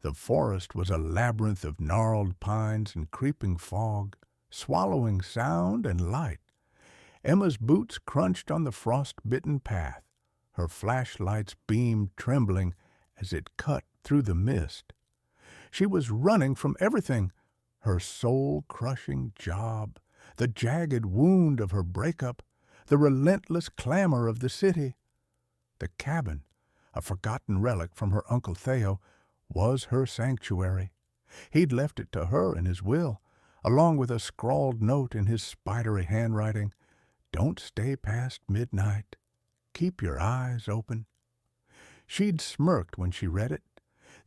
The forest was a labyrinth of gnarled pines and creeping fog, swallowing sound and light. Emma's boots crunched on the frost-bitten path. Her flashlight's beam trembling as it cut through the mist. She was running from everything, her soul-crushing job, the jagged wound of her breakup, the relentless clamor of the city. The cabin, a forgotten relic from her Uncle Theo, was her sanctuary. He'd left it to her in his will, along with a scrawled note in his spidery handwriting. Don't stay past midnight. Keep your eyes open. She'd smirked when she read it.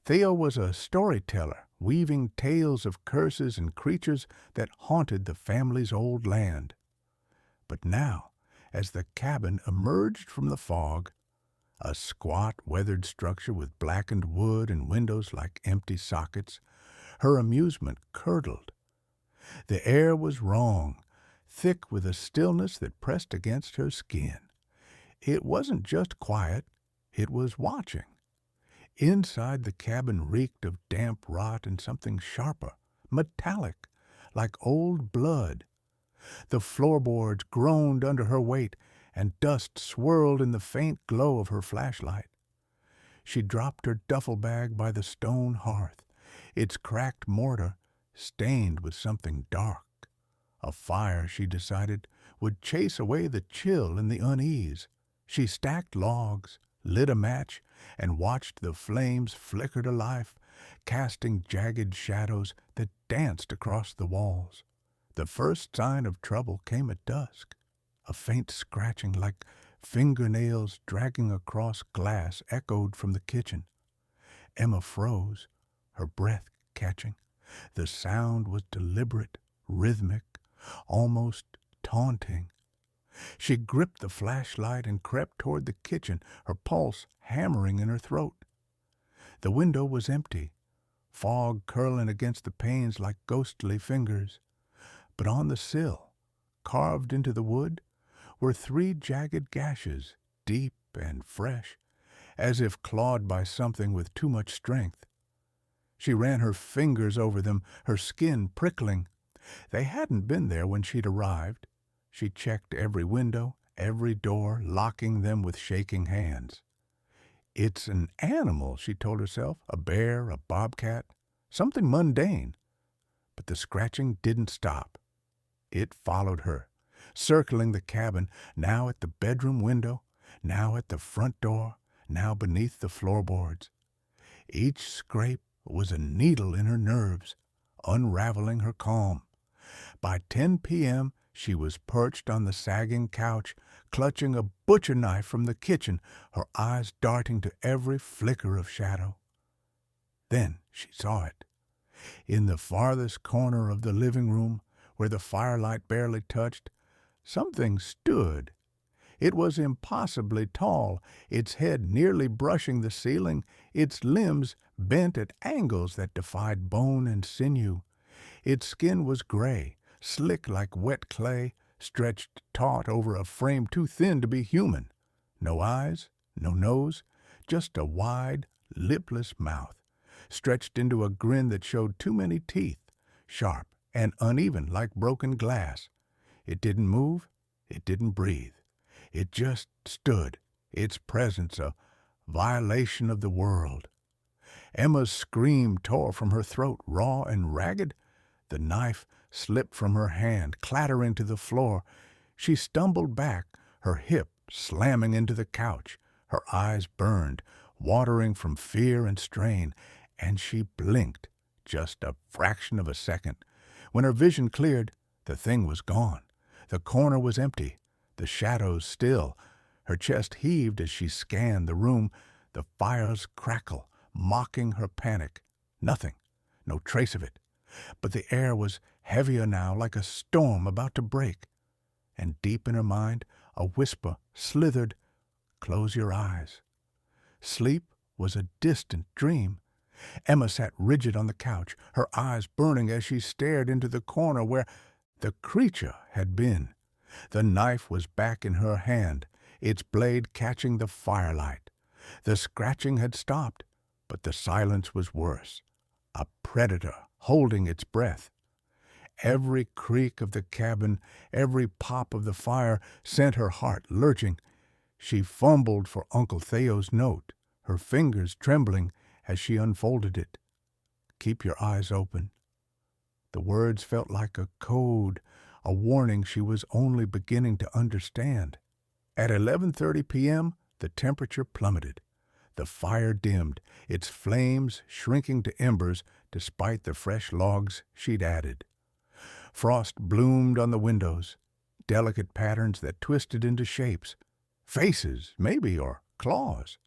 Theo was a storyteller, weaving tales of curses and creatures that haunted the family's old land. But now, as the cabin emerged from the fog, a squat, weathered structure with blackened wood and windows like empty sockets, her amusement curdled. The air was wrong, thick with a stillness that pressed against her skin. It wasn't just quiet, it was watching. Inside the cabin reeked of damp rot and something sharper, metallic, like old blood. The floorboards groaned under her weight, and dust swirled in the faint glow of her flashlight. She dropped her duffel bag by the stone hearth, its cracked mortar stained with something dark. A fire, she decided, would chase away the chill and the unease. She stacked logs, lit a match, and watched the flames flicker to life, casting jagged shadows that danced across the walls. The first sign of trouble came at dusk. A faint scratching like fingernails dragging across glass echoed from the kitchen. Emma froze, her breath catching. The sound was deliberate, rhythmic, almost taunting. She gripped the flashlight and crept toward the kitchen, her pulse hammering in her throat. The window was empty, fog curling against the panes like ghostly fingers. But on the sill, carved into the wood, were 3 jagged gashes, deep and fresh, as if clawed by something with too much strength. She ran her fingers over them, her skin prickling. They hadn't been there when she'd arrived. She checked every window, every door, locking them with shaking hands. It's an animal, she told herself, a bear, a bobcat, something mundane. But the scratching didn't stop. It followed her, circling the cabin, now at the bedroom window, now at the front door, now beneath the floorboards. Each scrape was a needle in her nerves, unraveling her calm. By 10 p.m., she was perched on the sagging couch, clutching a butcher knife from the kitchen, her eyes darting to every flicker of shadow. Then she saw it. In the farthest corner of the living room, where the firelight barely touched, something stood. It was impossibly tall, its head nearly brushing the ceiling, its limbs bent at angles that defied bone and sinew. Its skin was gray, slick like wet clay, stretched taut over a frame too thin to be human. No eyes, no nose, just a wide, lipless mouth, stretched into a grin that showed too many teeth, sharp and uneven like broken glass. It didn't move, it didn't breathe. It just stood, its presence a violation of the world. Emma's scream tore from her throat, raw and ragged. The knife slipped from her hand, clattering to the floor. She stumbled back, her hip slamming into the couch. Her eyes burned, watering from fear and strain, and she blinked just a fraction of a second. When her vision cleared, the thing was gone. The corner was empty, the shadows still. Her chest heaved as she scanned the room, the fire's crackle mocking her panic. Nothing, no trace of it. But the air was heavier now, like a storm about to break. And deep in her mind, a whisper slithered, "Close your eyes." Sleep was a distant dream. Emma sat rigid on the couch, her eyes burning as she stared into the corner where the creature had been. The knife was back in her hand, its blade catching the firelight. The scratching had stopped, But the silence was worse. A predator holding its breath. Every creak of the cabin, every pop of the fire sent her heart lurching. She fumbled for Uncle Theo's note, her fingers trembling as she unfolded it. "Keep your eyes open." The words felt like a code, a warning she was only beginning to understand. At 11:30 p.m., the temperature plummeted. The fire dimmed, its flames shrinking to embers despite the fresh logs she'd added. Frost bloomed on the windows, delicate patterns that twisted into shapes. Faces, maybe, or claws.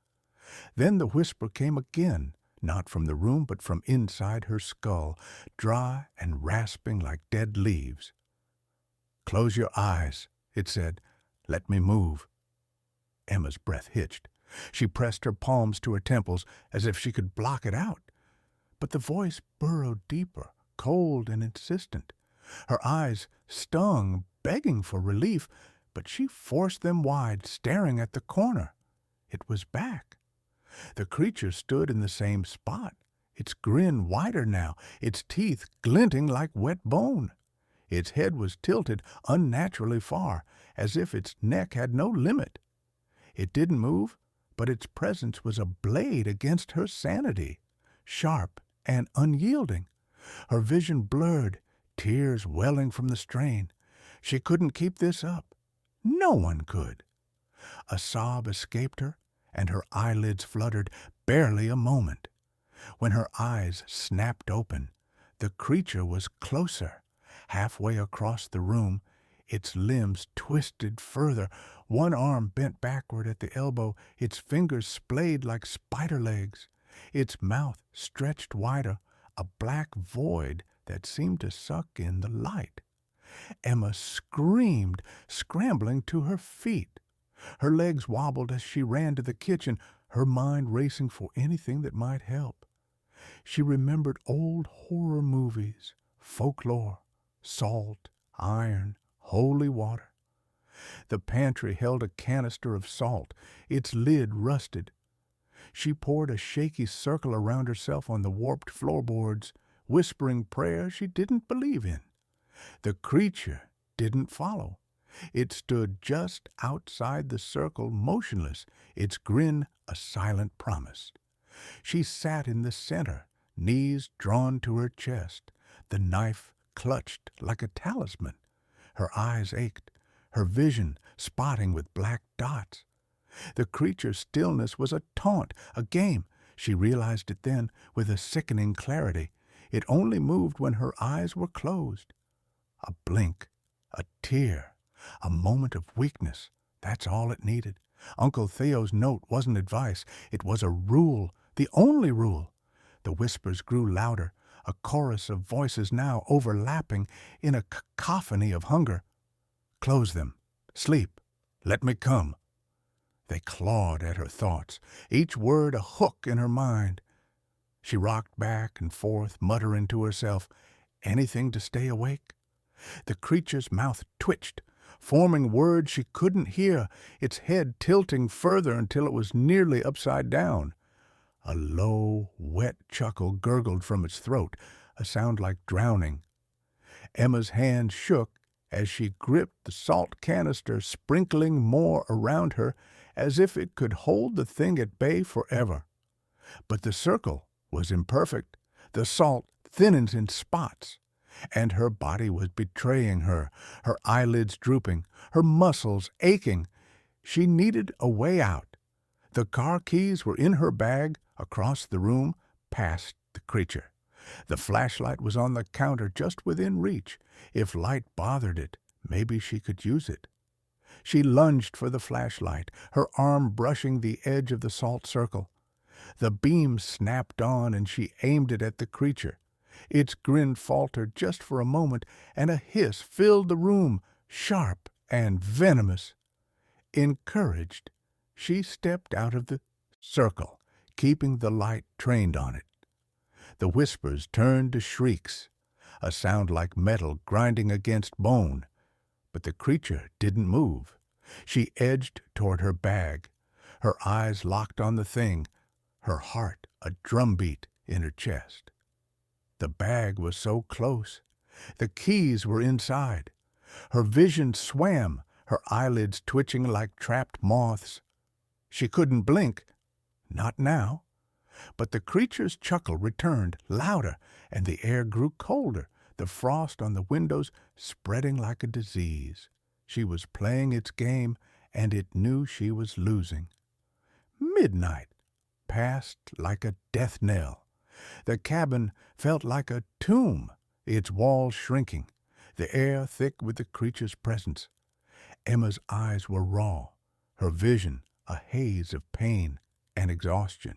Then the whisper came again, not from the room but from inside her skull, dry and rasping like dead leaves. "Close your eyes," it said. "Let me move." Emma's breath hitched. She pressed her palms to her temples as if she could block it out. But the voice burrowed deeper, cold and insistent. Her eyes stung, begging for relief, but she forced them wide, staring at the corner. It was back. The creature stood in the same spot, its grin wider now, its teeth glinting like wet bone. Its head was tilted unnaturally far, as if its neck had no limit. It didn't move, but its presence was a blade against her sanity, sharp and unyielding. Her vision blurred, tears welling from the strain. She couldn't keep this up. No one could. A sob escaped her, and her eyelids fluttered barely a moment. When her eyes snapped open, the creature was closer, halfway across the room, its limbs twisted further, one arm bent backward at the elbow, its fingers splayed like spider legs, its mouth stretched wider, a black void that seemed to suck in the light. Emma screamed, scrambling to her feet. Her legs wobbled as she ran to the kitchen, her mind racing for anything that might help. She remembered old horror movies, folklore, salt, iron, holy water. The pantry held a canister of salt, its lid rusted. She poured a shaky circle around herself on the warped floorboards, whispering prayers she didn't believe in. The creature didn't follow. It stood just outside the circle, motionless, its grin a silent promise. She sat in the center, knees drawn to her chest, the knife clutched like a talisman. Her eyes ached, her vision spotting with black dots. The creature's stillness was a taunt, a game. She realized it then with a sickening clarity. It only moved when her eyes were closed. A blink, a tear, a moment of weakness. That's all it needed. Uncle Theo's note wasn't advice. It was a rule, the only rule. The whispers grew louder, a chorus of voices now overlapping in a cacophony of hunger. "Close them. Sleep. Let me come." They clawed at her thoughts, each word a hook in her mind. She rocked back and forth, muttering to herself, anything to stay awake. The creature's mouth twitched, forming words she couldn't hear, its head tilting further until it was nearly upside down. A low, wet chuckle gurgled from its throat, a sound like drowning. Emma's hand shook as she gripped the salt canister, sprinkling more around her as if it could hold the thing at bay forever. But the circle was imperfect, the salt thinning in spots, and her body was betraying her, her eyelids drooping, her muscles aching. She needed a way out. The car keys were in her bag, across the room, past the creature. The flashlight was on the counter just within reach. If light bothered it, maybe she could use it. She lunged for the flashlight, her arm brushing the edge of the salt circle. The beam snapped on and she aimed it at the creature. Its grin faltered just for a moment, and a hiss filled the room, sharp and venomous. Encouraged, she stepped out of the circle, keeping the light trained on it. The whispers turned to shrieks, a sound like metal grinding against bone. But the creature didn't move. She edged toward her bag, her eyes locked on the thing, her heart a drumbeat in her chest. The bag was so close. The keys were inside. Her vision swam, her eyelids twitching like trapped moths. She couldn't blink. Not now. But the creature's chuckle returned, louder, and the air grew colder, the frost on the windows spreading like a disease. She was playing its game, and it knew she was losing. Midnight passed like a death knell. The cabin felt like a tomb, its walls shrinking, the air thick with the creature's presence. Emma's eyes were raw, her vision a haze of pain and exhaustion.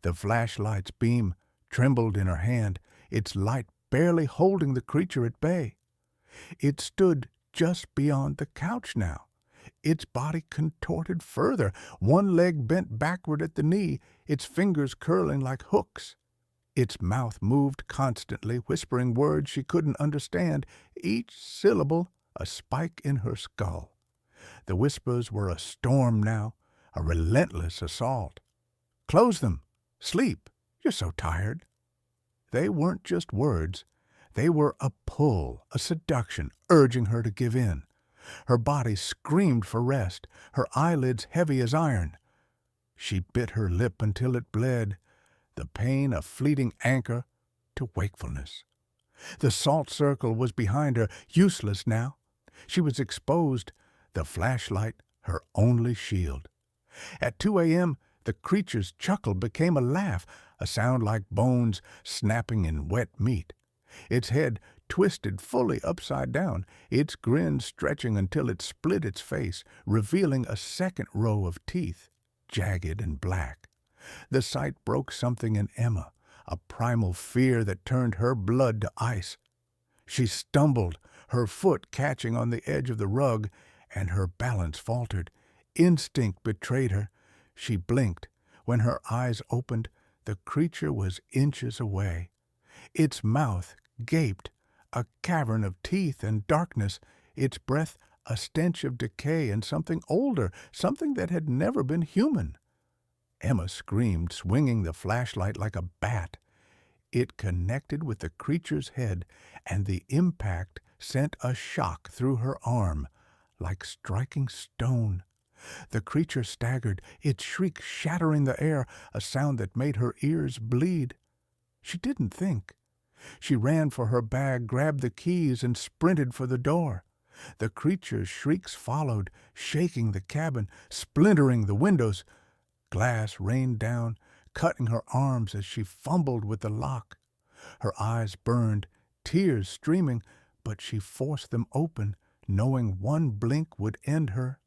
The flashlight's beam trembled in her hand, its light barely holding the creature at bay. It stood just beyond the couch now, its body contorted further, one leg bent backward at the knee, its fingers curling like hooks. Its mouth moved constantly, whispering words she couldn't understand, each syllable a spike in her skull. The whispers were a storm now, a relentless assault. "Close them. Sleep. You're so tired." They weren't just words. They were a pull, a seduction, urging her to give in. Her body screamed for rest, her eyelids heavy as iron. She bit her lip until it bled, the pain a fleeting anchor to wakefulness. The salt circle was behind her, useless now. She was exposed, the flashlight her only shield. At 2 a.m., the creature's chuckle became a laugh, a sound like bones snapping in wet meat. Its head twisted fully upside down, its grin stretching until it split its face, revealing a second row of teeth, jagged and black. The sight broke something in Emma, a primal fear that turned her blood to ice. She stumbled, her foot catching on the edge of the rug, and her balance faltered. Instinct betrayed her. She blinked. When her eyes opened, the creature was inches away. Its mouth gaped, a cavern of teeth and darkness, its breath a stench of decay and something older, something that had never been human. Emma screamed, swinging the flashlight like a bat. It connected with the creature's head, and the impact sent a shock through her arm, like striking stone. The creature staggered, its shriek shattering the air, a sound that made her ears bleed. She didn't think. She ran for her bag, grabbed the keys, and sprinted for the door. The creature's shrieks followed, shaking the cabin, splintering the windows. Glass rained down, cutting her arms as she fumbled with the lock. Her eyes burned, tears streaming, but she forced them open, knowing one blink would end her.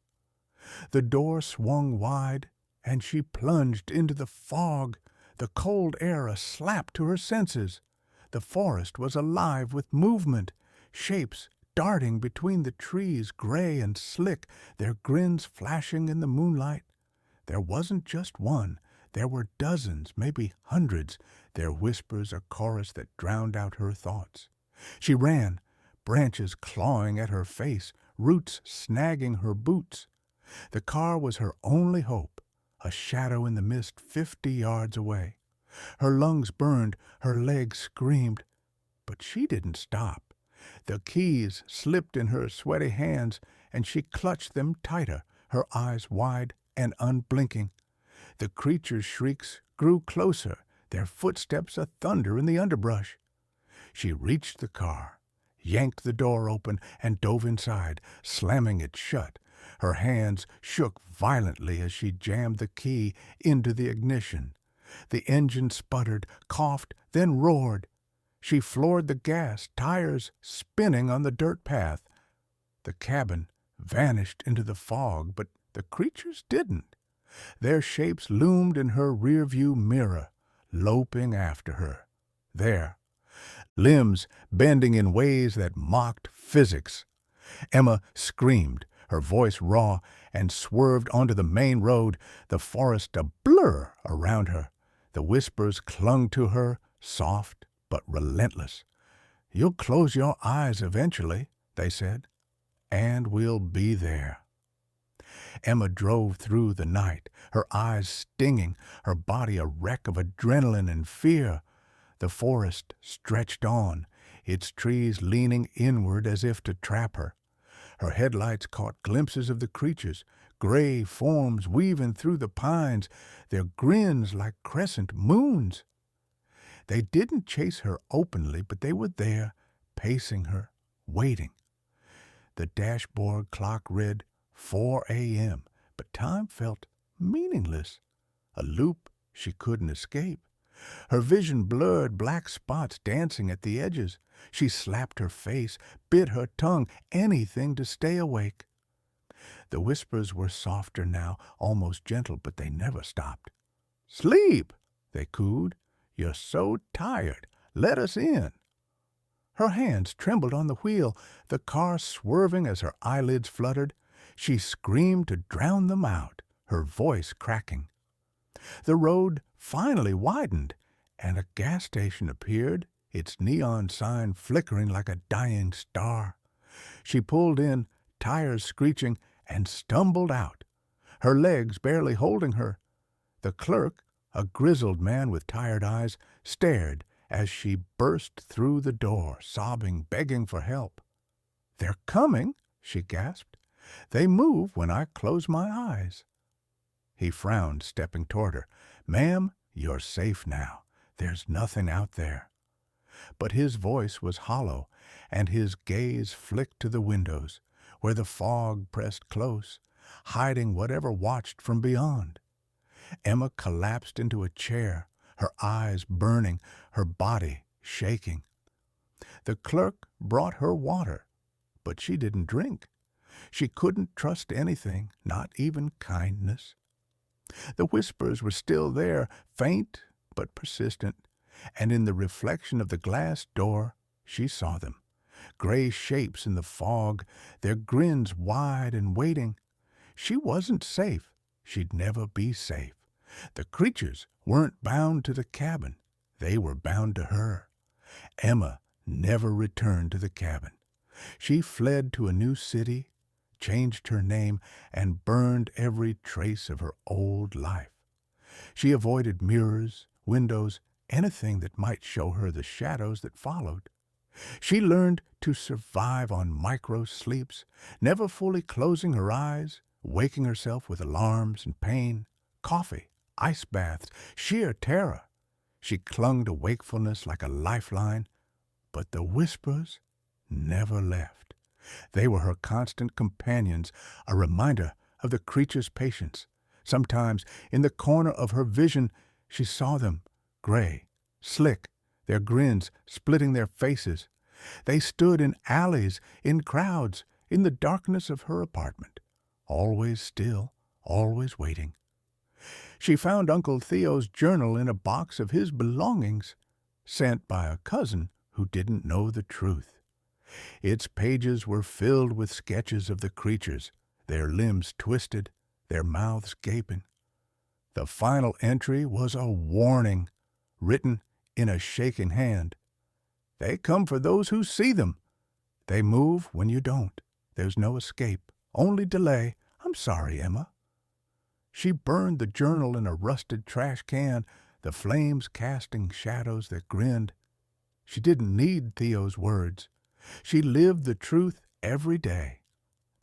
The door swung wide, and she plunged into the fog, the cold air a slap to her senses. The forest was alive with movement, shapes darting between the trees, gray and slick, their grins flashing in the moonlight. There wasn't just one. There were dozens, maybe hundreds, their whispers a chorus that drowned out her thoughts. She ran, branches clawing at her face, roots snagging her boots. The car was her only hope, a shadow in the mist 50 yards away. Her lungs burned, her legs screamed, but she didn't stop. The keys slipped in her sweaty hands, and she clutched them tighter, her eyes wide and unblinking. The creature's shrieks grew closer, their footsteps a thunder in the underbrush. She reached the car, yanked the door open, and dove inside, slamming it shut. Her hands shook violently as she jammed the key into the ignition. The engine sputtered, coughed, then roared. She floored the gas, tires spinning on the dirt path. The cabin vanished into the fog, but the creatures didn't. Their shapes loomed in her rearview mirror, loping after her. There, limbs bending in ways that mocked physics. Emma screamed, her voice raw, and swerved onto the main road, the forest a blur around her. The whispers clung to her, soft but relentless. "You'll close your eyes eventually," they said, "and we'll be there." Emma drove through the night, her eyes stinging, her body a wreck of adrenaline and fear. The forest stretched on, its trees leaning inward as if to trap her. Her headlights caught glimpses of the creatures, gray forms weaving through the pines, their grins like crescent moons. They didn't chase her openly, but they were there, pacing her, waiting. The dashboard clock read 4 a.m., but time felt meaningless, a loop she couldn't escape. Her vision blurred, black spots dancing at the edges. She slapped her face, bit her tongue, anything to stay awake. The whispers were softer now, almost gentle, but they never stopped. "Sleep," they cooed. "You're so tired. Let us in." Her hands trembled on the wheel, the car swerving as her eyelids fluttered. She screamed to drown them out, her voice cracking. The road finally widened, and a gas station appeared, its neon sign flickering like a dying star. She pulled in, tires screeching, and stumbled out, her legs barely holding her. The clerk, a grizzled man with tired eyes, stared as she burst through the door, sobbing, begging for help. "They're coming," she gasped. "They move when I close my eyes." He frowned, stepping toward her. "Ma'am, you're safe now. There's nothing out there." But his voice was hollow, and his gaze flicked to the windows, where the fog pressed close, hiding whatever watched from beyond. Emma collapsed into a chair, her eyes burning, her body shaking. The clerk brought her water, but she didn't drink. She couldn't trust anything, not even kindness. The whispers were still there, faint but persistent, and in the reflection of the glass door she saw them, gray shapes in the fog, their grins wide and waiting. She wasn't safe. She'd never be safe. The creatures weren't bound to the cabin. They were bound to her. Emma never returned to the cabin. She fled to a new city, changed her name, and burned every trace of her old life. She avoided mirrors, windows, anything that might show her the shadows that followed. She learned to survive on micro-sleeps, never fully closing her eyes, waking herself with alarms and pain, coffee, ice baths, sheer terror. She clung to wakefulness like a lifeline, but the whispers never left. They were her constant companions, a reminder of the creature's patience. Sometimes, in the corner of her vision, she saw them, gray, slick, their grins splitting their faces. They stood in alleys, in crowds, in the darkness of her apartment, always still, always waiting. She found Uncle Theo's journal in a box of his belongings, sent by a cousin who didn't know the truth. Its pages were filled with sketches of the creatures, their limbs twisted, their mouths gaping. The final entry was a warning, written in a shaking hand. "They come for those who see them. They move when you don't. There's no escape, only delay. I'm sorry, Emma." She burned the journal in a rusted trash can, the flames casting shadows that grinned. She didn't need Theo's words. She lived the truth every day.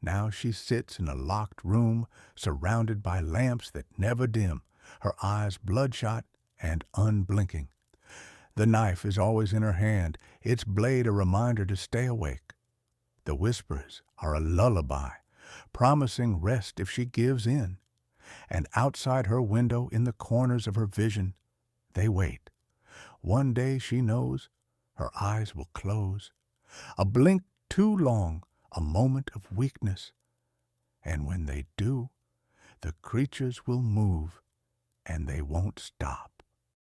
Now she sits in a locked room, surrounded by lamps that never dim, her eyes bloodshot and unblinking. The knife is always in her hand, its blade a reminder to stay awake. The whispers are a lullaby, promising rest if she gives in. And outside her window, in the corners of her vision, they wait. One day, she knows, her eyes will close. A blink too long, a moment of weakness. And when they do, the creatures will move, and they won't stop.